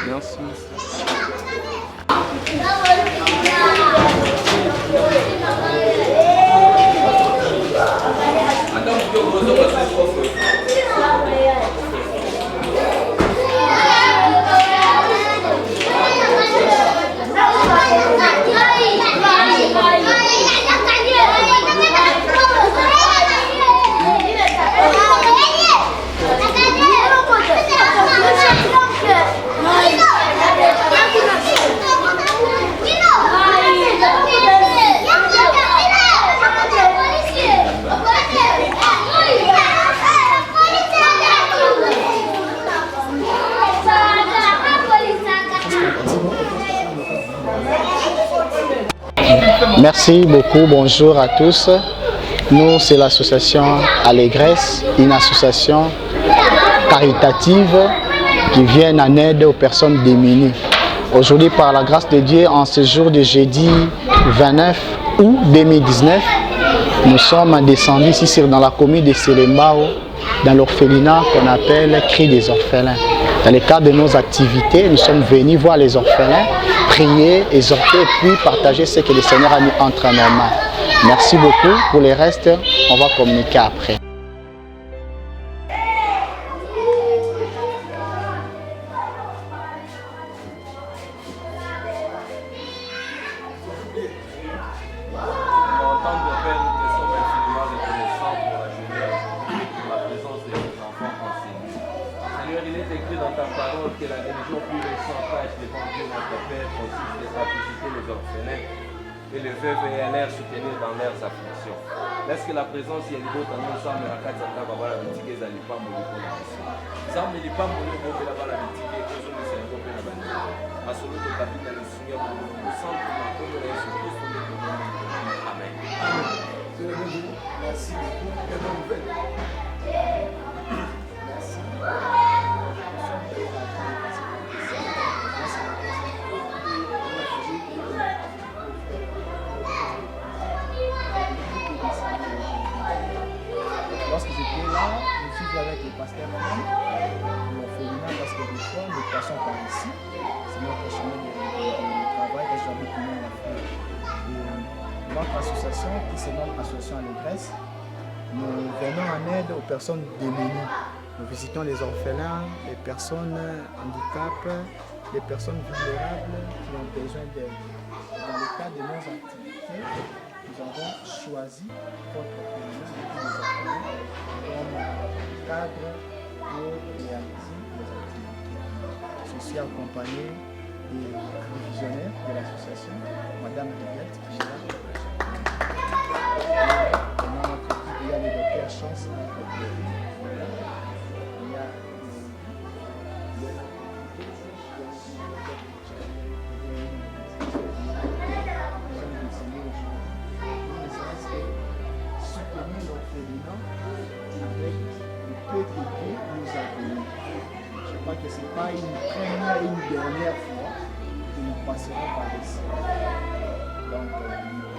Merci. Merci beaucoup, bonjour à tous. Nous, c'est l'association Allégresse, une association caritative qui vient en aide aux personnes démunies. Aujourd'hui, par la grâce de Dieu, en ce jour de jeudi 29 août 2019, nous sommes descendus ici dans la commune de Selembao, dans l'orphelinat qu'on appelle Cri des orphelins. Dans le cadre de nos activités, nous sommes venus voir les orphelins, prier, exhorter et puis partager ce que le Seigneur a mis entre nos mains. Merci beaucoup. Pour le reste, on va communiquer après. Et le VVNR soutenir dans leurs afflictions. Lorsque la présence y est libre dans nous sommes à 4 ans, la boutique est à l'IPAM ou le Sans me l'IPAM ou le Bobe là-bas la boutique est que je me suis engagé la bande. À celui de capitaine le Seigneur pour nous simplement comme le reste de tous les monde. Amen. Merci beaucoup. Lorsque j'étais là, je suis avec le pasteur l'orphelinat parce que des fois nous passons par ici. C'est notre chemin de travail et j'habite tout le monde en fait. Notre association, qui se nomme Association Allégresse, nous venons en aide aux personnes démunies. Nous visitons les orphelins, les personnes handicapées, les personnes vulnérables qui ont besoin d'aide. Dans le cadre de nos activités, nous avons choisi votre orphelinat comme cadre pour réaliser les activités. Je suis accompagné des visionnaires de l'association, Madame Riguette, qui est là. Il y a le docteur Chance, je crois que ce n'est pas une première et une dernière fois que nous passerons par ici. Donc, le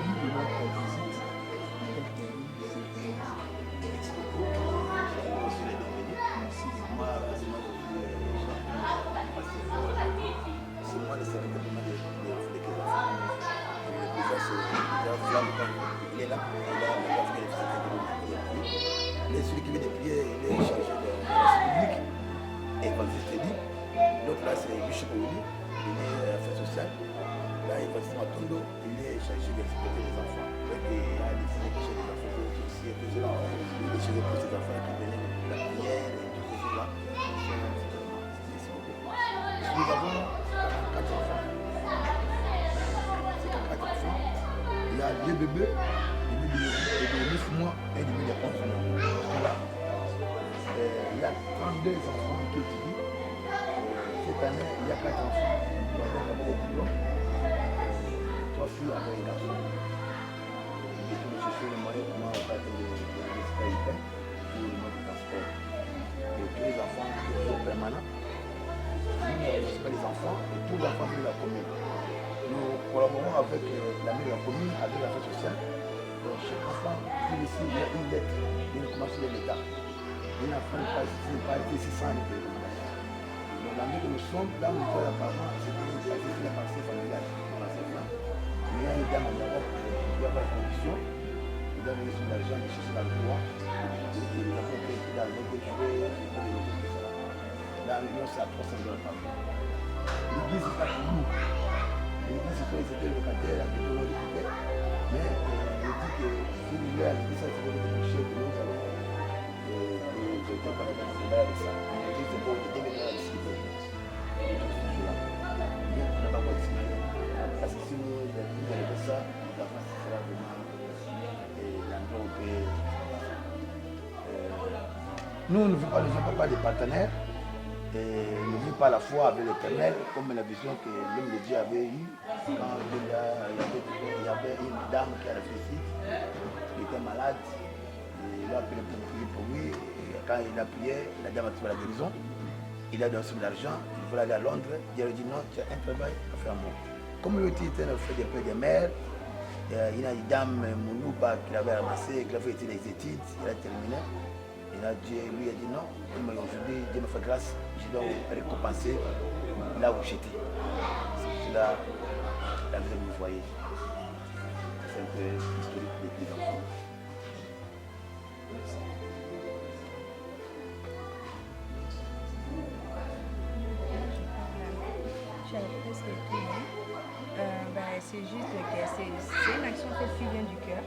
but de notre visite, c'est moi le secrétaire de il est là, il est celui qui veut des prières, il est chargé de la publique, évangeliste dit. L'autre là c'est Bishop Ouli, il est affaires sociales. Là, évangeliste Matondo, il est chargé de respecter les enfants. Donc, il y a des filles qui cherchent les enfants aussi, et tout cela, il est chargé pour ces enfants qui viennent la prière et tout cela. Merci beaucoup. Nous avons 4 enfants. C'est 4 enfants. Il y a 2 bébés, de 9 mois et de 11 mois. Voilà. Il y a 32 enfants qui étudient. Cette année, il y a 4 enfants qui ont fait des diplômes. 3 filles avec un garçon. Et tout le chercher le moyen pour moi de faire des universités pour le mode de transport. Et tous les enfants sont permanents. Nous, ce pas les enfants et tous les enfants de la commune. Nous collaborons avec l'ami de la commune, avec l'affaire sociale. Donc, chaque enfant vit ici, il y a une lettre, il commence sur l'État. Un enfant n'est pas ici sans les recommandations. Donc, l'année que nous sommes, là, nous sommes apparemment, c'était la partie familiale. Mais il y a une dame en Europe qui n'a pas de condition. Il a donné son argent, il cherche dans le droit. Il a fait qu'il a joué, là, c'est à 300 $ par mois. L'église, c'est pas pour nous. L'église, c'était locataire, avec tout le monde écoutait. Mais je dis que si il est à l'église, ça serait le péché que nous allons. Je n'étais pas dans le débat avec ça. L'église, c'est pour le début de la discipline. Mais on n'a pas quoi discuter. Parce que si nous avons fait ça, la France sera vraiment l'endroit où nous ne vivons pas, nous n'avons pas de partenaires. Et ne vit pas la foi avec l'éternel, comme la vision que l'homme de Dieu avait eue quand il y avait une dame qui a réfléchi, qui était malade, et il a appelé pour prier pour lui, et quand il a prié, la dame a trouvé la guérison, il a donné de l'argent, il voulait aller à Londres, Dieu lui a dit non, tu as un travail à faire moi. Comme lui était un fait des pères des mères, il y a une dame, Mounouba, qui l'avait ramassé, qui avait fait des études, il a terminé. Et là, Dieu lui a dit non, aujourd'hui, Dieu me fait grâce, je dois vous récompenser là où j'étais. C'est là la vie que vous voyez. C'est un peu historique des petits enfants. J'avais presque tout dit. C'est juste que c'est une action qui vient du cœur.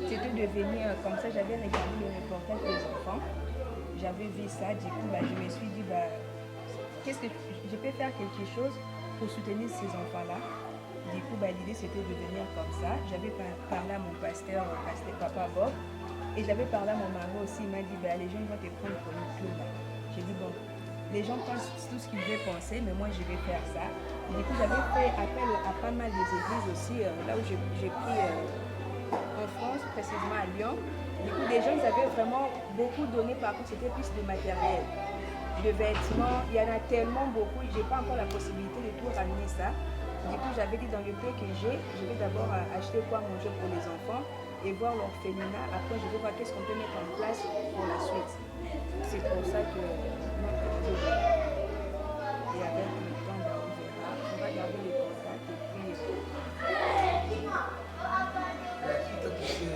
C'était de venir comme ça, j'avais regardé le reportage des enfants, j'avais vu ça, du coup je me suis dit qu'est-ce que je peux faire quelque chose pour soutenir ces enfants-là. Du coup l'idée c'était de venir comme ça. J'avais parlé à mon pasteur Papa Bob, et j'avais parlé à mon mari aussi. Il m'a dit les gens vont te prendre pour une clown. J'ai dit les gens pensent tout ce qu'ils veulent penser, mais moi je vais faire ça. Et du coup j'avais fait appel à pas mal des églises aussi, là où j'ai pris en France, précisément à Lyon. Du coup, des gens avaient vraiment beaucoup donné, par contre, c'était plus de matériel, de vêtements. Il y en a tellement beaucoup, je n'ai pas encore la possibilité de tout ramener ça. Du coup, j'avais dit dans le peu que j'ai, je vais d'abord acheter quoi manger pour les enfants et voir l'orphelinat. Après, je vais voir qu'est-ce qu'on peut mettre en place pour la suite. C'est pour ça que notre projet. Et avec le temps, on va garder les contacts et puis. Et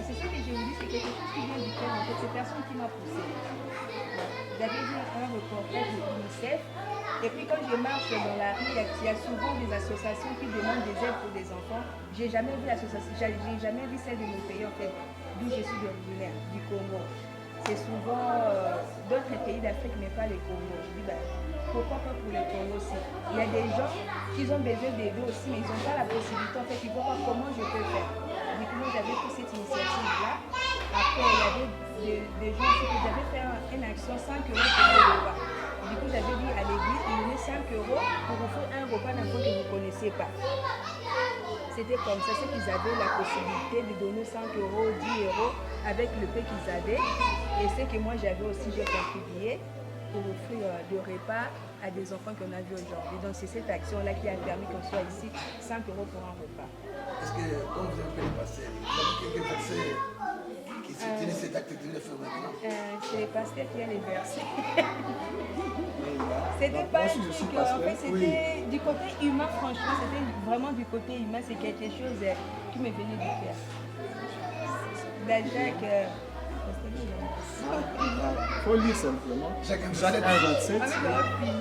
c'est ça que je vous dis, c'est quelque chose qui vient du cœur. En fait, c'est personne qui m'a poussé. J'avais vu un reportage de l'UNICEF. Et puis quand je marche dans la rue, il y a souvent des associations qui demandent des aides pour des enfants. J'ai jamais vu l'association, j'ai jamais vu celle de mon pays en fait, d'où je suis originaire, du Congo. C'est souvent d'autres pays d'Afrique, mais pas le Congo. Je dis pourquoi pas pour le Congo aussi. Il y a des gens qui ont besoin d'aider aussi, mais ils n'ont pas la possibilité. En fait, ils ne voient pas comment je peux faire. Du coup, j'avais pris cette initiative-là. Après, il y avait des gens qui avaient fait une action 5 € pour le repas. Du coup, j'avais dit à l'église, ils donnaient 5 € pour vous faire un repas d'un point que vous ne connaissez pas. C'était comme ça, c'est qu'ils avaient la possibilité de donner 5 €, 10 € avec le peu qu'ils avaient. Et c'est que moi j'avais aussi, j'ai contribué pour offrir des repas à des enfants qu'on a vus aujourd'hui. Donc c'est cette action-là qui a permis qu'on soit ici, 5 € pour un repas. Est-ce que, quand vous avez fait les pasteurs, vous avez quelques versets qui soutenaient cet acte que vous avez fait maintenant? C'est les pasteurs qui a les versets. C'était pas un truc, en fait c'était du côté humain, franchement, c'était vraiment du côté humain, c'est quelque chose qui m'est venu du cœur. Jacques, il faut lire simplement. Jacques 1,27.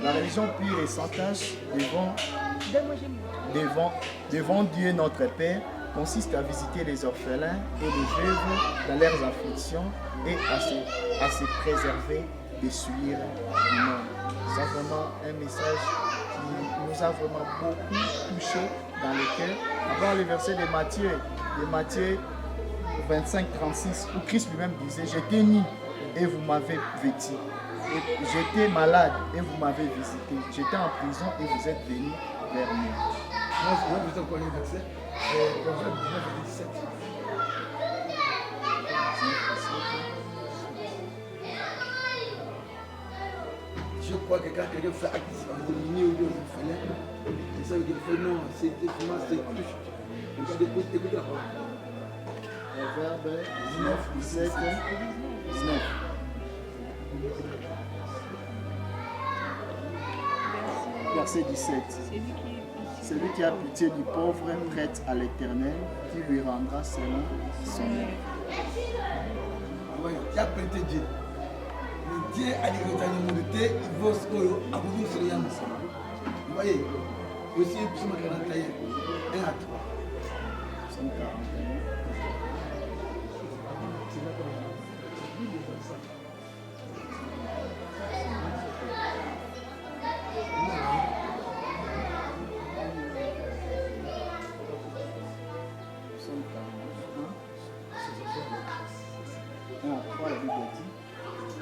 La religion pure et sans tache devant Dieu notre Père consiste à visiter les orphelins et les veuves dans leurs afflictions et à se préserver des souillures du monde. C'est vraiment un message qui nous a vraiment beaucoup touché dans le cœur. Avant le verset de Matthieu 25-36, où Christ lui-même disait, j'étais nu et vous m'avez vêtu. J'étais malade et vous m'avez visité. J'étais en prison et vous êtes venus vers moi. Moi, je vous ai encore le verset. Proverbe 19-17. Je crois que quand quelqu'un fait acte de mini ou de orphelin, c'est ça qu'il faut non, c'est vraiment c'est plus. Écoute la parole. Proverbe 19, 17, 19. Verset 17. Celui qui a pitié du pauvre prête à l'Éternel, qui lui rendra selon son œuvre. Oui, il a prêté Dieu. Le Dieu a dit que il faut ce qu'il a voulu se le. Vous voyez, aussi, je me regarde à 1 à 3. Psaume 41.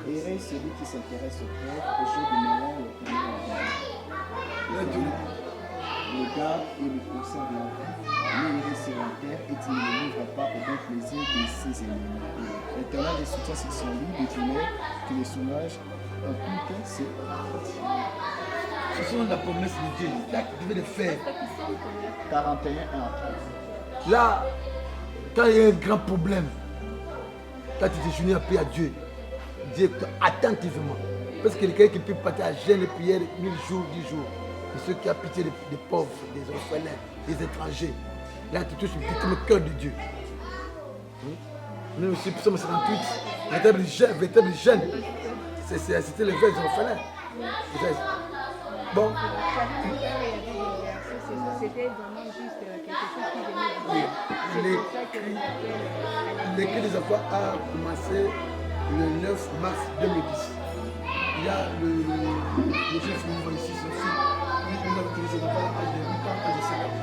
Heureux celui qui s'intéresse au Père, au jour du malheur, le garde et le conserve la vie. Mais il reste sur la terre et tu ne le livres pas au bon plaisir de ses ennemis. L'Éternel les soutient sur son lit, de douleur, qui les soulage. En tout cas, c'est. Ce sont la promesse de Dieu. Là, tu devais le faire. 41 1. Là, quand il y a un grand problème, quand tu t'es uni à prier à Dieu, Dieu écoute attentivement. Parce que quelqu'un qui peut partir à jeûne et prière 1000 jours, 10 jours. Et ceux qui ont pitié des pauvres, des orphelins, des étrangers. Là, tu touches le cœur de Dieu. Même aussi, Psaume 58, véritable jeûne. C'était le vers des orphelins. Bon. C'était vraiment juste quelque chose qui venait de Dieu. L'écrit des enfants a commencé le 9 mars 2010. Il y a le chef qui ici, son fils. Il a utilisé ses enfants à l'âge de 8 ans, à l'âge de 5 ans.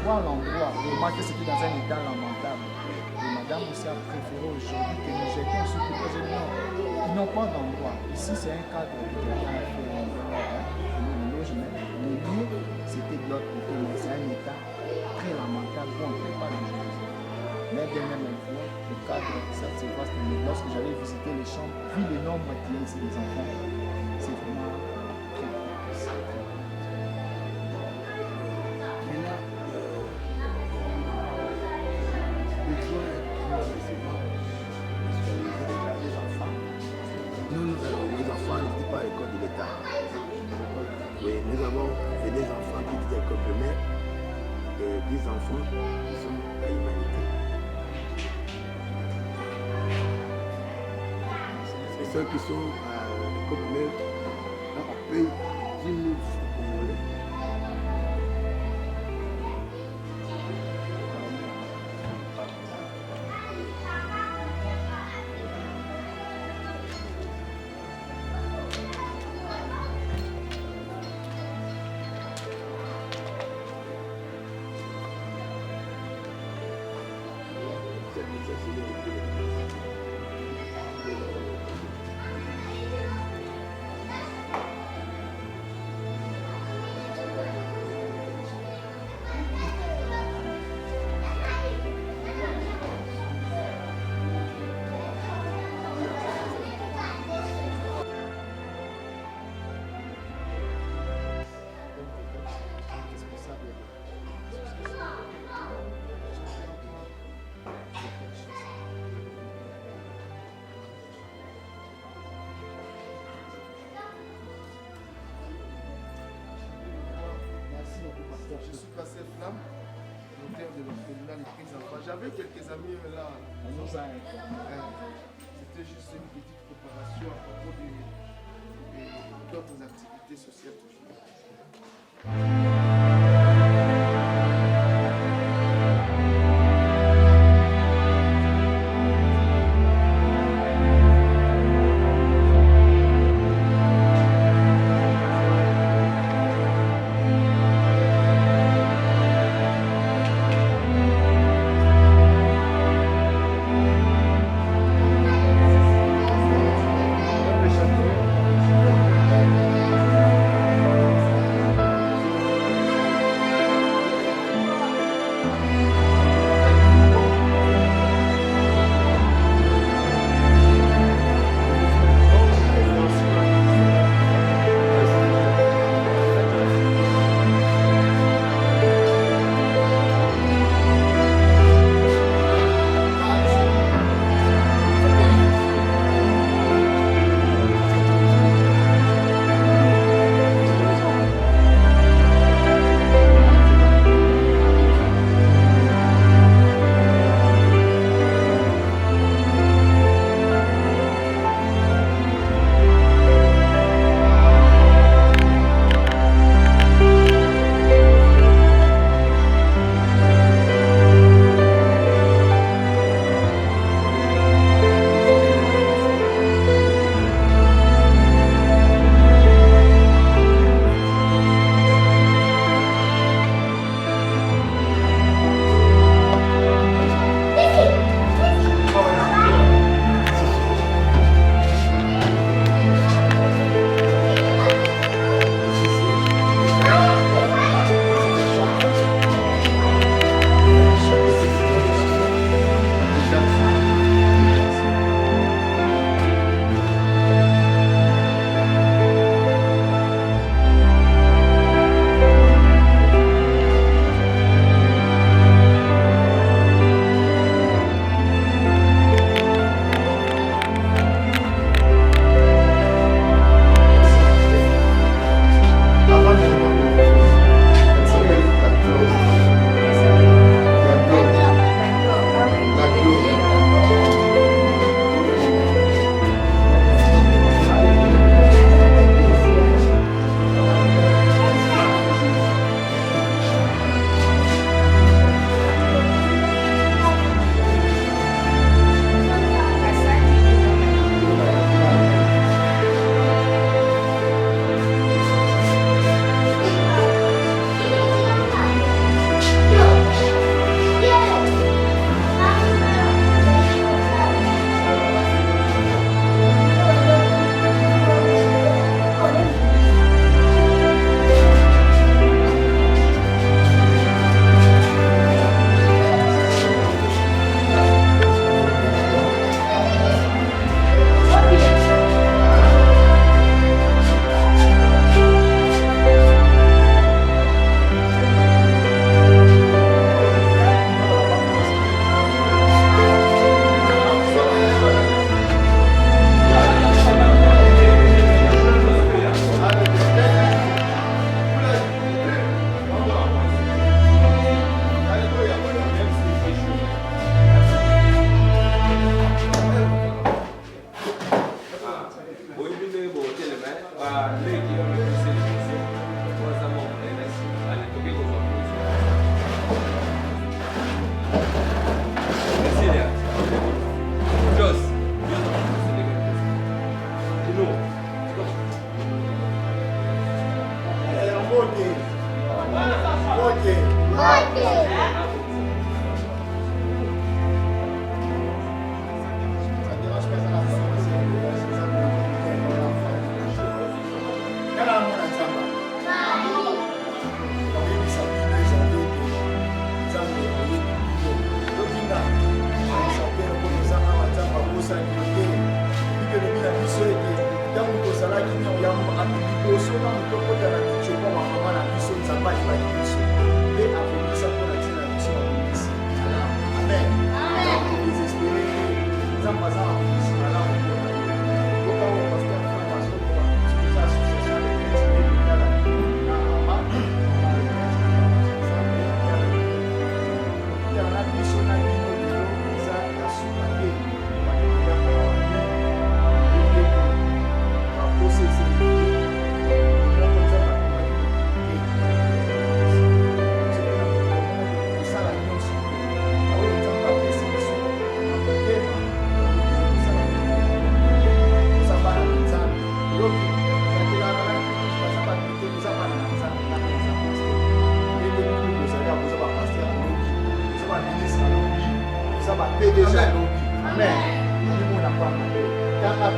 Voir l'endroit, vraiment que c'était dans un état lamentable. Et madame aussi a préféré aujourd'hui que nous jetions sur tout le monde. Ils n'ont pas d'endroit. Ici, c'est un cadre de logement. Le lieu, c'était de l'autre côté, mais c'est un état très lamentable où on ne peut pas loger. Mais de même fois, le cadre, ça c'est vaste. Mais lorsque j'avais visité les chambres, vu le nombre qu'il y a ici des enfants, c'est vraiment très difficile. Oui, nous avons des enfants qui étaient école primaire et des enfants qui sont à l'humanité. C'est ceux qui sont à l'école primaire, on paye 10 000 francs congolais. Je suis passé Flamme, l'auteur de l'orphelinat Les Prises Enfants. J'avais quelques amis là. C'était juste une petite préparation à propos d'autres activités sociales toujours.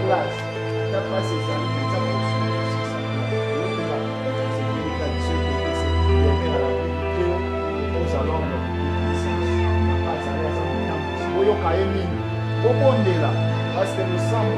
place. La place est ça, mais ça peut aussi ça. Nous allons parce que nous sommes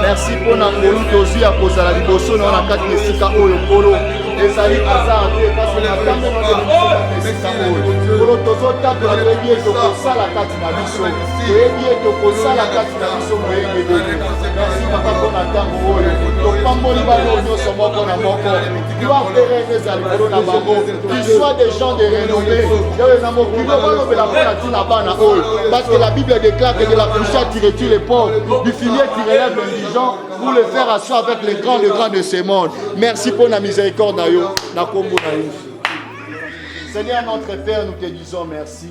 merci pour la politique à cause de la liboso dans la carte de oyo polo les alliés hasard parce que la table de polo tozo table la bien to ça la carte na biso et bien to ça la carte na biso merci papa pour la table oyo to pamboli ba no so moko na moko doit faire les alliés na bango qu'ils soient des gens de renommée yo na moko ba no la pona tina bana oyo parce que la Bible déclare que de la poussière tu retires les pauvres du fumier tu relèves l'indigent pour le faire asseoir avec les grands de ce monde. Merci pour la miséricorde. Seigneur notre Père, nous te disons merci.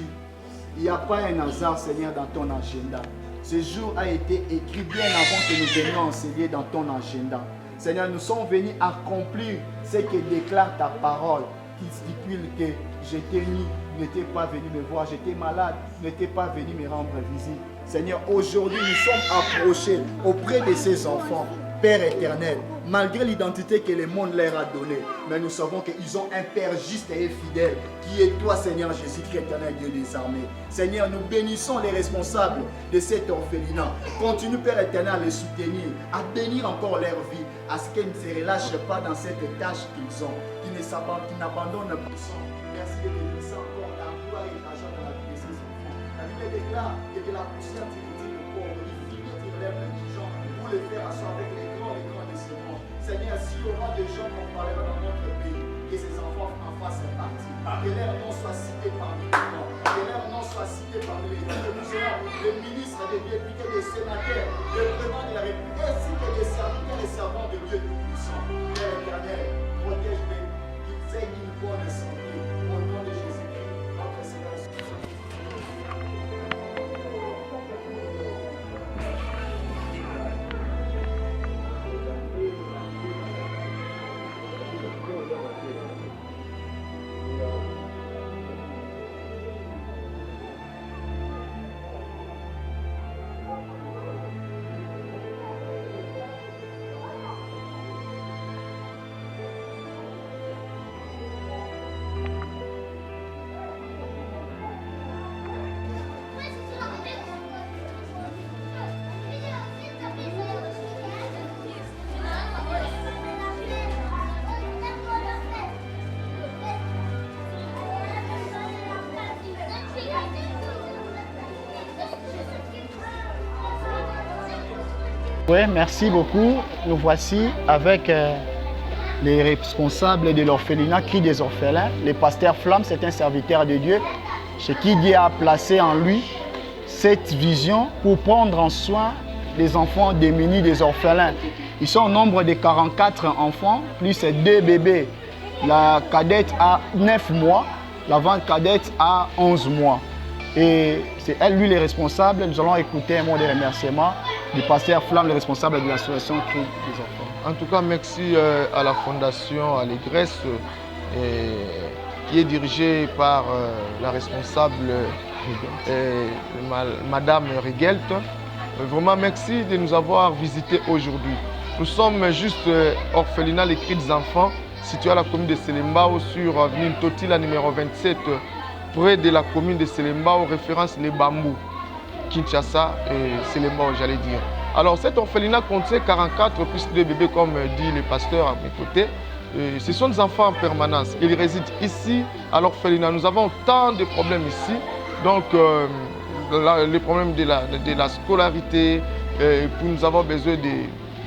Il n'y a pas un hasard, Seigneur, dans ton agenda. Ce jour a été écrit bien avant que nous venions enseigner dans ton agenda. Seigneur, nous sommes venus accomplir ce que déclare ta parole, qui stipule que j'étais nu, n'étais pas venu me voir, j'étais malade, n'étais pas venu me rendre visite. Seigneur, aujourd'hui, nous sommes approchés auprès de ces enfants, Père éternel, malgré l'identité que le monde leur a donnée. Mais nous savons qu'ils ont un Père juste et fidèle, qui est toi, Seigneur Jésus-Christ, éternel Dieu des armées. Seigneur, nous bénissons les responsables de cet orphelinat. Continue, Père éternel, à les soutenir, à bénir encore leur vie, à ce qu'ils ne se relâchent pas dans cette tâche qu'ils ont, qu'ils n'abandonnent pas. Merci de bénir encore ta gloire et ta joie dans la vie de ces enfants. La Bible déclare que la poussière tire le pauvre, il finit de relève l'indigent pour le faire asseoir avec les grands de ce monde. Seigneur, s'il y aura des gens qu'on parlera dans notre pays, que ces enfants en fassent partie, que leur nom soit cité parmi les grands, que leur nom soit cité parmi les grands, que nous serons les ministres, des députés, des sénateurs, des présidents de la République, ainsi que des serviteurs et servants de Dieu Tout-Puissant. Père éternel, protège-les, qu'ils aient une bonne santé. Au nom de Jésus-Christ, notre Seigneur. Oui, merci beaucoup. Nous voici avec les responsables de l'orphelinat Cri des orphelins. Le pasteur Flamme, c'est un serviteur de Dieu, chez qui Dieu a placé en lui cette vision pour prendre en soin des enfants démunis, des orphelins. Ils sont au nombre de 44 enfants, plus 2 bébés. La cadette a 9 mois, la vente cadette a 11 mois. Et c'est elle, lui, le responsable. Nous allons écouter un mot de remerciement du pasteur Flamme, le responsable de l'association Cri des enfants. En tout cas, merci à la Fondation Allégresse, qui est dirigée par la responsable Madame Rigelt. Vraiment, merci de nous avoir visités aujourd'hui. Nous sommes juste orphelinat Les Cris des Enfants, situé à la commune de Selembao sur avenue Totila numéro 27, près de la commune de Selembao, référence Les Bambous, Kinshasa et Selembao, j'allais dire. Alors cet orphelinat contient 44 plus de bébés, comme dit le pasteur à mes côtés. Ce sont des enfants en permanence. Ils résident ici à l'orphelinat. Nous avons tant de problèmes ici. Donc les problèmes de la scolarité, puis nous avons besoin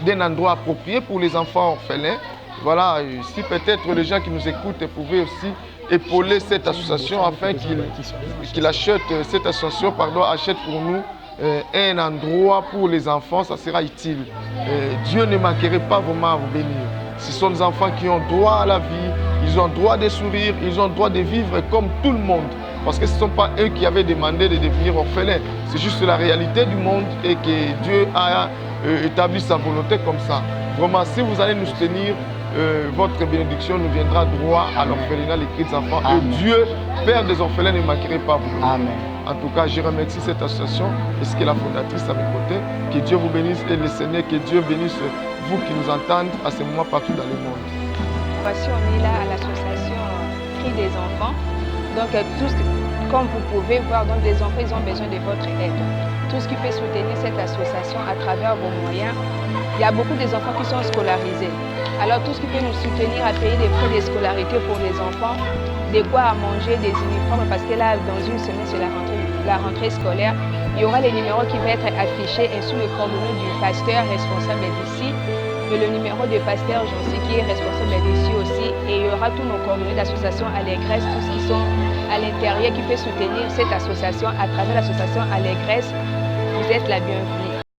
d'un endroit approprié pour les enfants orphelins. Voilà, si peut-être les gens qui nous écoutent pouvaient aussi épauler cette association afin qu'ils achètent, cette association achète pour nous un endroit pour les enfants, ça sera utile. Dieu ne manquerait pas vraiment à vous bénir. Ce sont des enfants qui ont droit à la vie, ils ont droit de sourire, ils ont droit de vivre comme tout le monde. Parce que ce ne sont pas eux qui avaient demandé de devenir orphelins. C'est juste la réalité du monde et que Dieu a établi sa volonté comme ça. Vraiment, si vous allez nous soutenir, votre bénédiction nous viendra droit à l'orphelinat Les Cris des Enfants. Et Dieu, Père des orphelins, ne manquerait pas vous. Amen. En tout cas, je remercie cette association et ce qui est la fondatrice à mes côtés. Que Dieu vous bénisse et le Seigneur, que Dieu bénisse vous qui nous entendez à ce moment partout dans le monde. On est là à l'association Cris des Enfants. Donc, comme vous pouvez voir, donc, les enfants ils ont besoin de votre aide. Tout ce qui peut soutenir cette association à travers vos moyens. Il y a beaucoup d'enfants qui sont scolarisés. Alors, tout ce qui peut nous soutenir à payer des frais de scolarité pour les enfants, de quoi à manger, des uniformes, parce que là, dans une semaine, c'est la rentrée scolaire. Il y aura les numéros qui vont être affichés ainsi le coordonnées du pasteur responsable d'ici et le numéro du pasteur Jancy qui est responsable d'ici aussi. Et il y aura tous nos coordonnées d'association Allégresse, tous qui sont à l'intérieur qui peuvent soutenir cette association à travers l'association Allégresse. Vous êtes la bienvenue.